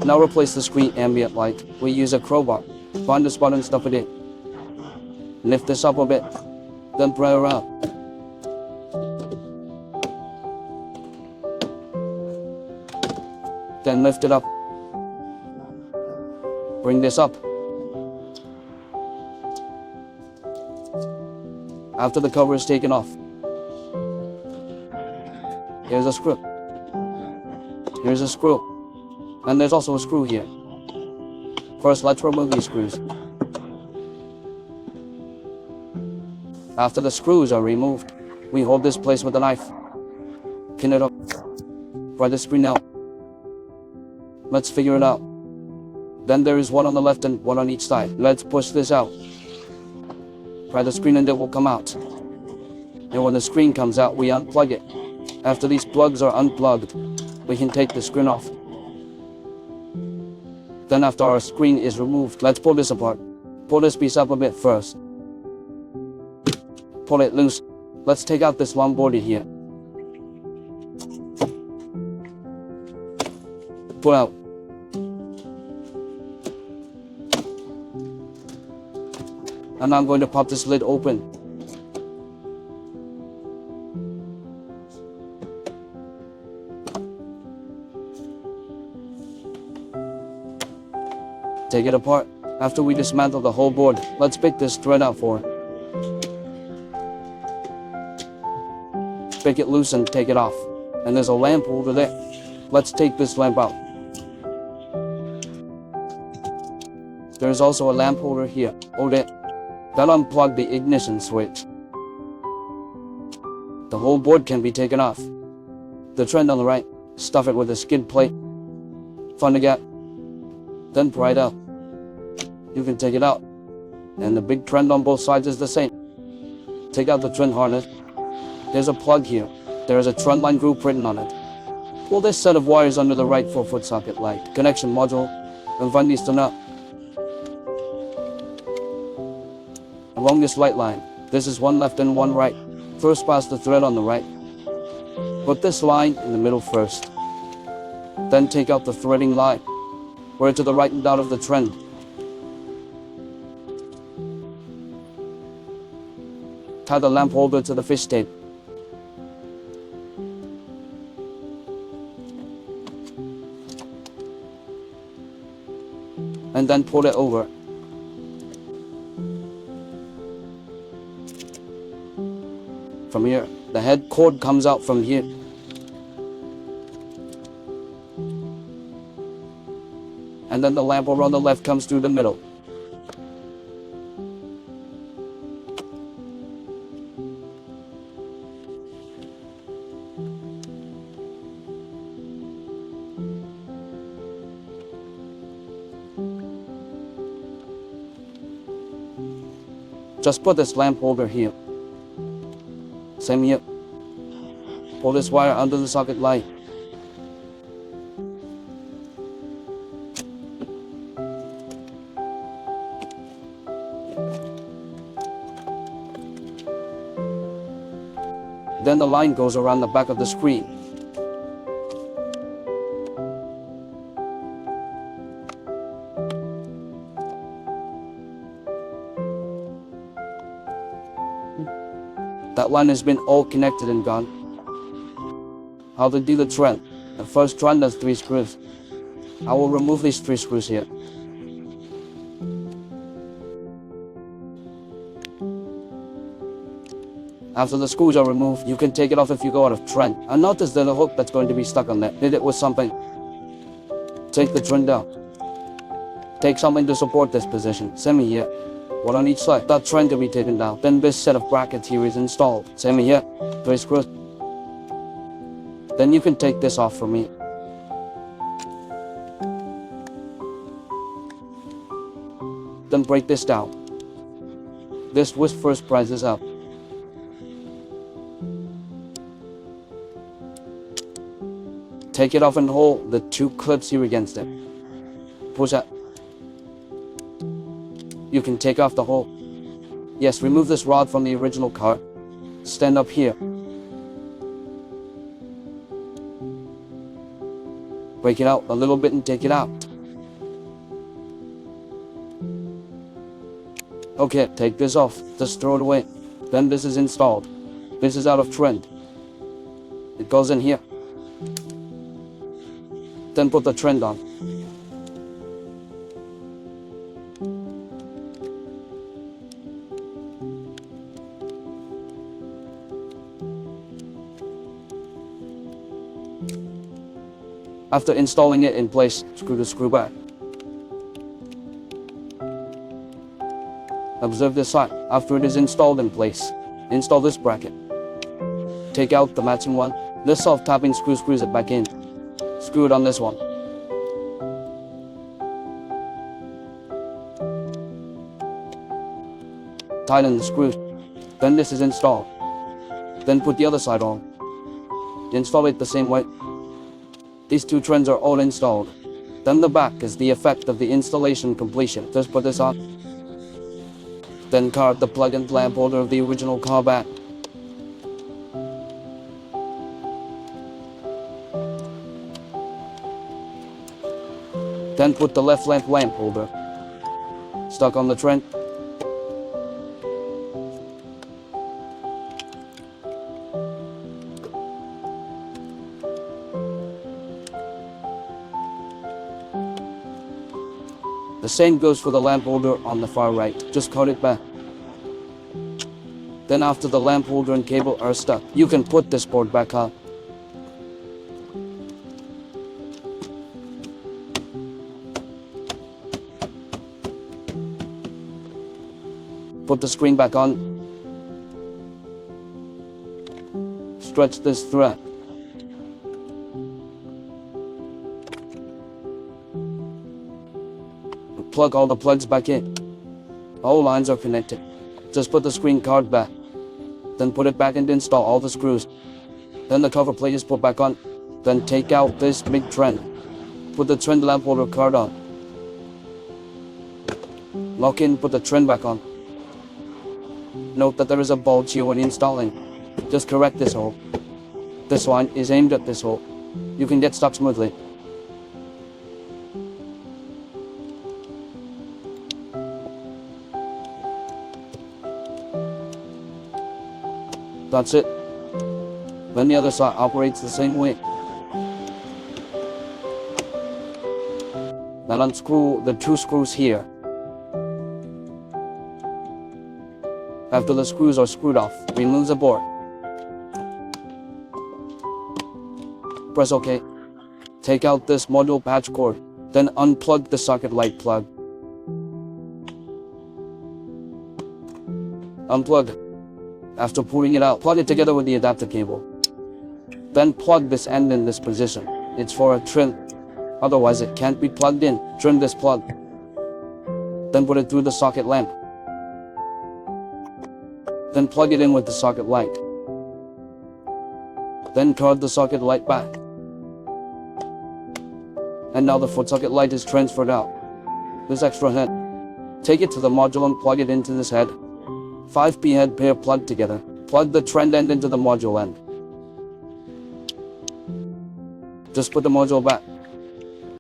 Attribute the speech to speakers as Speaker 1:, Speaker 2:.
Speaker 1: Now replace the screen ambient light. We use a crowbar. Find the spot and stuff it in. Lift this up a bit, then pry around. Then lift it up. Bring this up. After the cover is taken off, here's a screw. Here's a screw. And there's also a screw here. First, let's remove these screws. After the screws are removed, we hold this place with a knife. Pin it up. Pry the screen out. Let's figure it out. Then there is one on the left and one on each side. Let's push this out. Pry the screen and it will come out. And when the screen comes out, we unplug it. After these plugs are unplugged, we can take the screen off. Then after our screen is removed, let's pull this apart. Pull this piece up a bit first. Pull it loose. Let's take out this long board here. Pull out. And I'm going to pop this lid open. Take it apart. After we dismantle the whole board, let's pick this thread out for it. Pick it loose and take it off. And there's a lamp over there. Let's take this lamp out. There's also a lamp holder here. Hold it. Then unplug the ignition switch. The whole board can be taken off. The trend on the right, stuff it with a skid plate. Find a gap. Then pry it out. You can take it out. And the big trend on both sides is the same. Take out the trend harness. There's a plug here. There is a trend line group written on it. Pull this set of wires under the right 4-foot socket light connection module and find these to nut. Along this light line, this is one left and one right. First pass the thread on the right. Put this line in the middle first. Then take out the threading line. Wear to the right and out of the trend. Tie the lamp holder to the fish tape. And then pull it over. From here, the head cord comes out from here. And then the lamp over on the left comes through the middle. Just put this lamp holder here. Same here. Pull this wire under the socket light. Then the line goes around the back of the screen. That line has been all connected and gone. How to do the trend? The first trend has 3 screws. I will remove these 3 screws here. After the screws are removed, you can take it off if you go out of trend. And notice there's a hook that's going to be stuck on there. Hit it with something. Take the trend out. Take something to support this position. Same here. One on each side. That trend to be taken down. Then this set of brackets here is installed. Same here. 3 screws. Then you can take this off from me. Then break this down. This twist first prizes up. Take it off and hold the 2 clips here against it. Push out. You can take off the hole. Yes, remove this rod from the original car. Stand up here. Break it out a little bit and take it out. Okay, take this off, just throw it away. Then this is installed. This is out of trend. It goes in here. Then put the trend on. After installing it in place, screw the screw back. Observe this side. After it is installed in place, install this bracket. Take out the matching one. This self-tapping screw screws it back in. Screw it on this one. Tighten the screws. Then this is installed. Then put the other side on. Install it the same way. These two trends are all installed. Then the back is the effect of the installation completion. Just put this on. Then card the plug-in lamp holder of the original car back. Then put the left lamp holder. Stuck on the trend. The same goes for the lamp holder on the far right. Just cut it back. Then after the lamp holder and cable are stuck, you can put this board back on. Put the screen back on. Stretch this thread. Plug all the plugs back in. All lines are connected. Just put the screen card back. Then put it back and install all the screws. Then the cover plate is put back on. Then take out this big trend. Put the trend lamp holder card on. Lock in, put the trend back on. Note that there is a bulge here when installing. Just correct this hole. This line is aimed at this hole. You can get stuck smoothly. That's it. Then the other side operates the same way. Then unscrew the two screws here. After the screws are screwed off, remove the board. Press OK. Take out this module patch cord. Then unplug the socket light plug. Unplug it. After pulling it out, plug it together with the adapter cable. Then plug this end in this position. It's for a trim. Otherwise it can't be plugged in. Trim this plug. Then put it through the socket lamp. Then plug it in with the socket light. Then card the socket light back. And now the foot socket light is transferred out. This extra head. Take it to the module and plug it into this head. 5P head pair plugged together. Plug the trend end into the module end. Just put the module back.